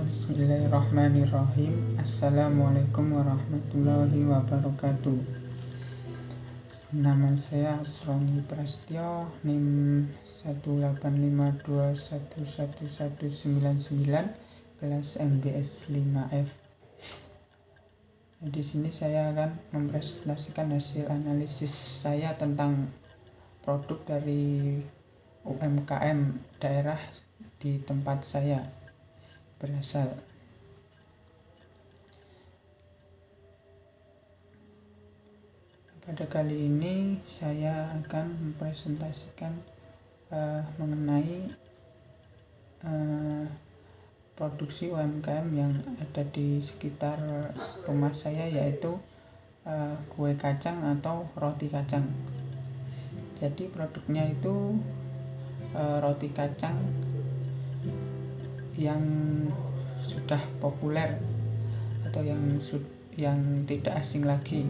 Bismillahirrahmanirrahim. Assalamualaikum warahmatullahi wabarakatuh. Nama saya Asroni Prasetyo, NIM 185211199, kelas MBS 5F. Di sini saya akan mempresentasikan hasil analisis saya tentang produk dari UMKM daerah di tempat saya berasal. Pada kali ini saya akan mempresentasikan mengenai produksi UMKM yang ada di sekitar rumah saya, yaitu kue kacang atau roti kacang. Jadi produknya itu roti kacang yang sudah populer atau yang tidak asing lagi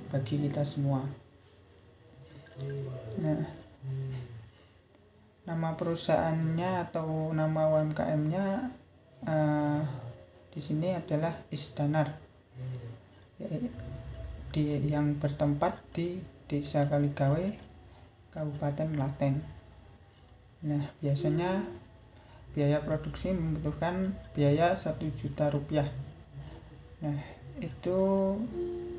bagi kita semua. Nah, nama perusahaannya atau nama UMKM-nya di sini adalah Isdanar, yang bertempat di Desa Kaligawe, Kabupaten Klaten. Nah, biasanya biaya produksi membutuhkan biaya 1 juta rupiah. Nah, itu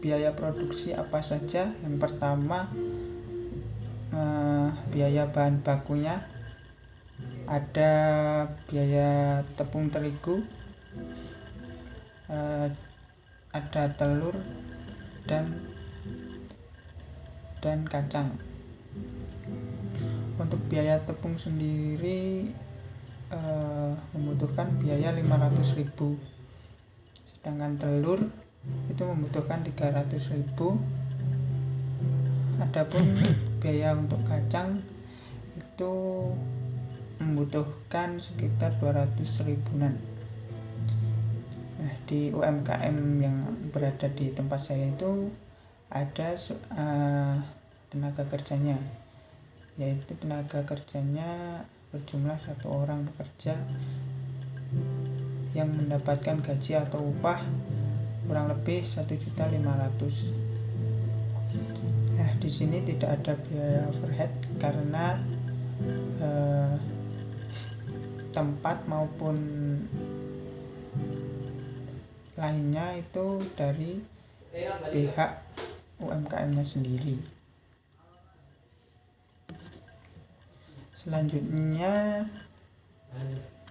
biaya produksi apa saja? Yang pertama, biaya bahan bakunya, ada biaya tepung terigu, ada telur dan kacang. Untuk biaya tepung sendiri membutuhkan biaya 500.000, sedangkan telur itu membutuhkan 300.000. Adapun biaya untuk kacang itu membutuhkan sekitar 200.000-an. Nah, di UMKM yang berada di tempat saya itu ada tenaga kerjanya, yaitu tenaga kerjanya berjumlah 1 orang pekerja yang mendapatkan gaji atau upah kurang lebih 1.500.000. Nah, di sini tidak ada biaya overhead karena tempat maupun lainnya itu dari pihak UMKM-nya sendiri. Selanjutnya,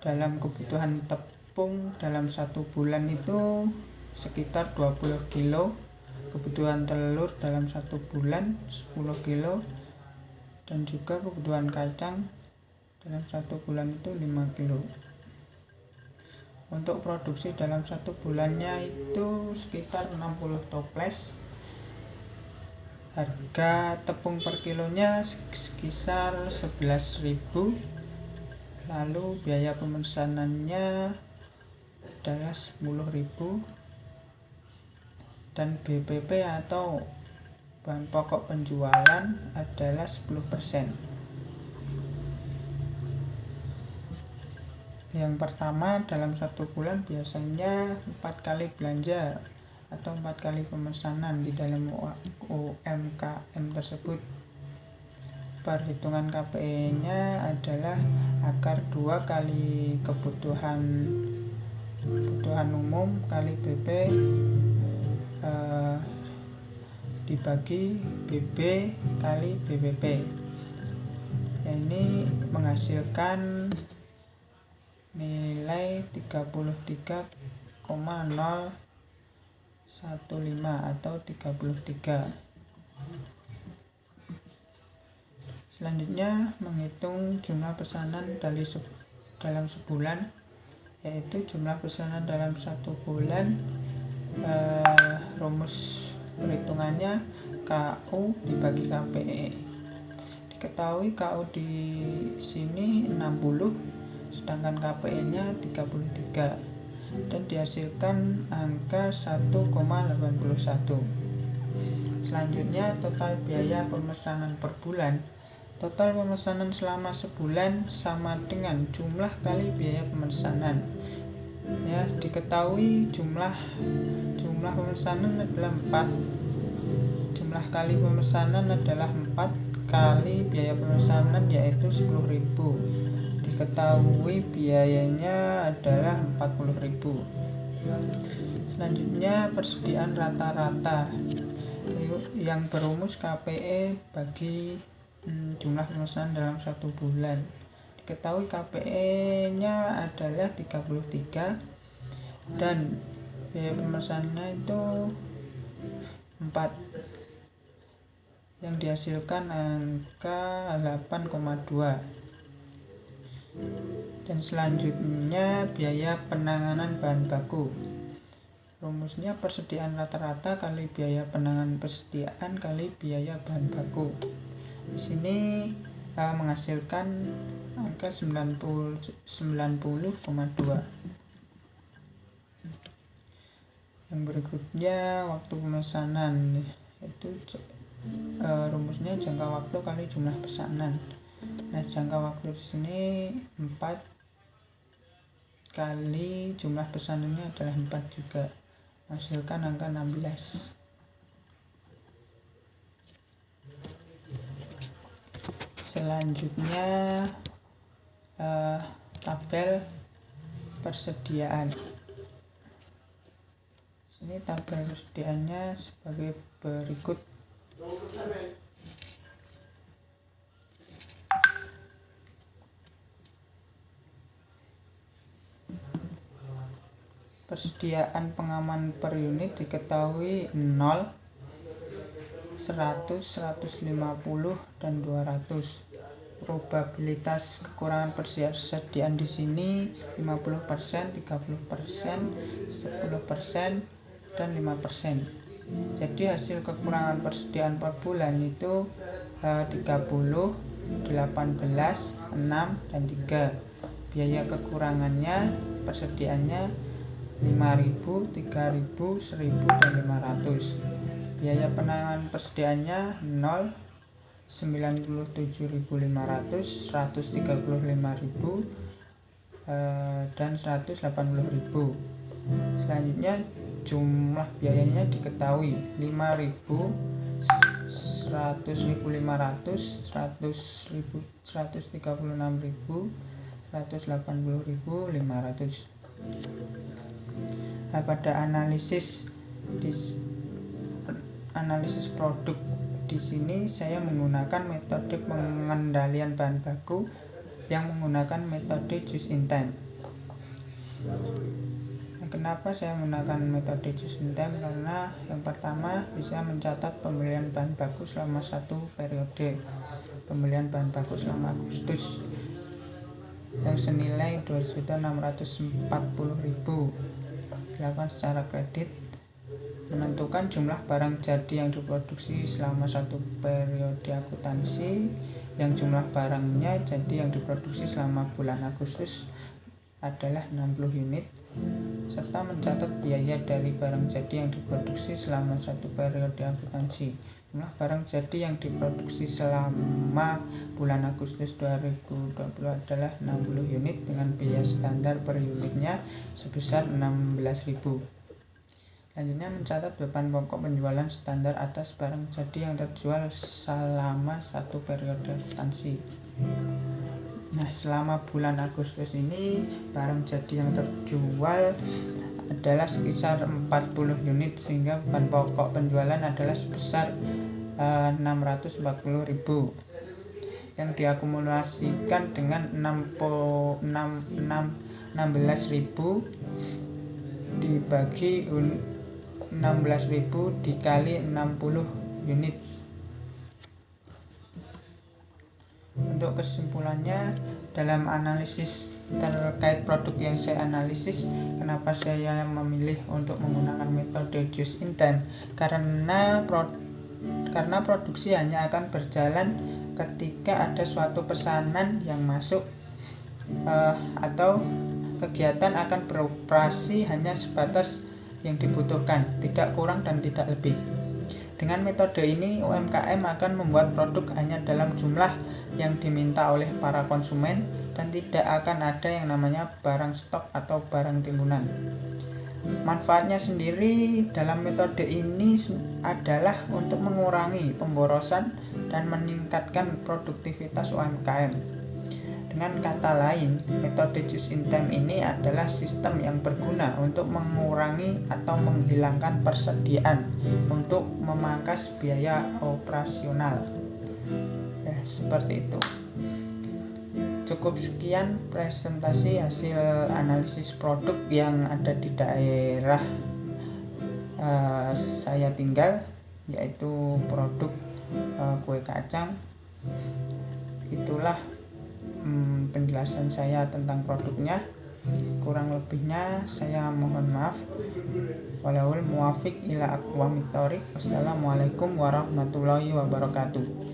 dalam kebutuhan tepung dalam 1 bulan itu sekitar 20 kilo, kebutuhan telur dalam 1 bulan 10 kilo, dan juga kebutuhan kacang dalam 1 bulan itu 5 kilo. Untuk produksi dalam 1 bulannya itu sekitar 60 toples. Harga tepung per kilonya sekitar 11.000. Lalu biaya pemesanannya adalah 10.000, dan BPP atau bahan pokok penjualan adalah 10%. Yang pertama, dalam 1 bulan biasanya 4 kali belanja atau 4 kali pemesanan di dalam UMKM tersebut. Perhitungan KPI-nya adalah akar 2 kali kebutuhan umum kali BP dibagi BB kali BBP. Ya, ini menghasilkan nilai 33,015 atau 33. Selanjutnya, menghitung jumlah pesanan dalam sebulan, yaitu jumlah pesanan dalam 1 bulan. Rumus perhitungannya KU dibagi KPI. Diketahui KU di sini 60, sedangkan KPI-nya 33, dan dihasilkan angka 1,81. Selanjutnya, total biaya pemesanan per bulan. Total pemesanan selama sebulan sama dengan jumlah kali biaya pemesanan. Ya, diketahui jumlah pemesanan adalah 4. Jumlah kali pemesanan adalah 4 kali biaya pemesanan yaitu 10.000. Diketahui biayanya adalah 40.000. Selanjutnya persediaan rata-rata yang berumus KPE bagi jumlah pemesanan dalam 1 bulan. Diketahui KPE-nya adalah 33 dan biaya pemesanannya itu 4, yang dihasilkan angka 8,2. Dan selanjutnya biaya penanganan bahan baku. Rumusnya persediaan rata-rata kali biaya penanganan persediaan kali biaya bahan baku. Di sini menghasilkan angka 90,2. Yang berikutnya waktu pemesanan, itu rumusnya jangka waktu kali jumlah pesanan. Nah, jangka waktu di sini 4 kali jumlah pesanannya adalah 4 juga, menghasilkan angka 16. Selanjutnya tabel persediaan. Ini tabel persediaannya sebagai berikut. Persediaan pengaman per unit diketahui 0, 100, 150, dan 200. Probabilitas kekurangan persediaan di sini 50%, 30%, 10%, dan 5%. Jadi hasil kekurangan persediaan per bulan itu 30, 18, 6, dan 3. Biaya kekurangannya persediaannya 5.000, 3.000, 1.000, dan 500. Biaya penanganan persediaannya 0, 97.500, 135.000, dan 180.000. Selanjutnya jumlah biayanya diketahui 5.000, 100.500, 100.000, 136.000, 180.500. Nah, pada analisis produk di sini saya menggunakan metode pengendalian bahan baku yang menggunakan metode just in time. Nah, kenapa saya menggunakan metode just in time? Karena yang pertama bisa mencatat pembelian bahan baku selama 1 periode. Pembelian bahan baku selama Agustus yang senilai 2.640.000 dilakukan secara kredit. Menentukan jumlah barang jadi yang diproduksi selama 1 periode akuntansi, yang jumlah barangnya jadi yang diproduksi selama bulan Agustus adalah 60 unit, serta mencatat biaya dari barang jadi yang diproduksi selama 1 periode akuntansi. Jumlah barang jadi yang diproduksi selama bulan Agustus 2020 adalah 60 unit dengan biaya standar per unitnya sebesar 16.000. Selanjutnya mencatat beban pokok penjualan standar atas barang jadi yang terjual selama 1 periode akuntansi. Nah, selama bulan Agustus ini barang jadi yang terjual adalah sekitar 40 unit, sehingga beban pokok penjualan adalah sebesar 640.000 yang diakumulasikan dengan 16.000 dibagi 16.000 dikali 60 unit. Untuk kesimpulannya, dalam analisis terkait produk yang saya analisis, kenapa saya memilih untuk menggunakan metode just in time? Karena produksi hanya akan berjalan ketika ada suatu pesanan yang masuk, atau kegiatan akan beroperasi hanya sebatas yang dibutuhkan, tidak kurang dan tidak lebih. Dengan metode ini, UMKM akan membuat produk hanya dalam jumlah yang diminta oleh para konsumen dan tidak akan ada yang namanya barang stok atau barang timbunan. Manfaatnya sendiri dalam metode ini adalah untuk mengurangi pemborosan dan meningkatkan produktivitas UMKM. Dengan kata lain, metode just in time ini adalah sistem yang berguna untuk mengurangi atau menghilangkan persediaan untuk memangkas biaya operasional. Ya, seperti itu. Cukup sekian presentasi hasil analisis produk yang ada di daerah saya tinggal, yaitu produk kue kacang. Itulah penjelasan saya tentang produknya. Kurang lebihnya saya mohon maaf. Walahul muwafiq ila aqwamit thoriq. Wassalamualaikum warahmatullahi wabarakatuh.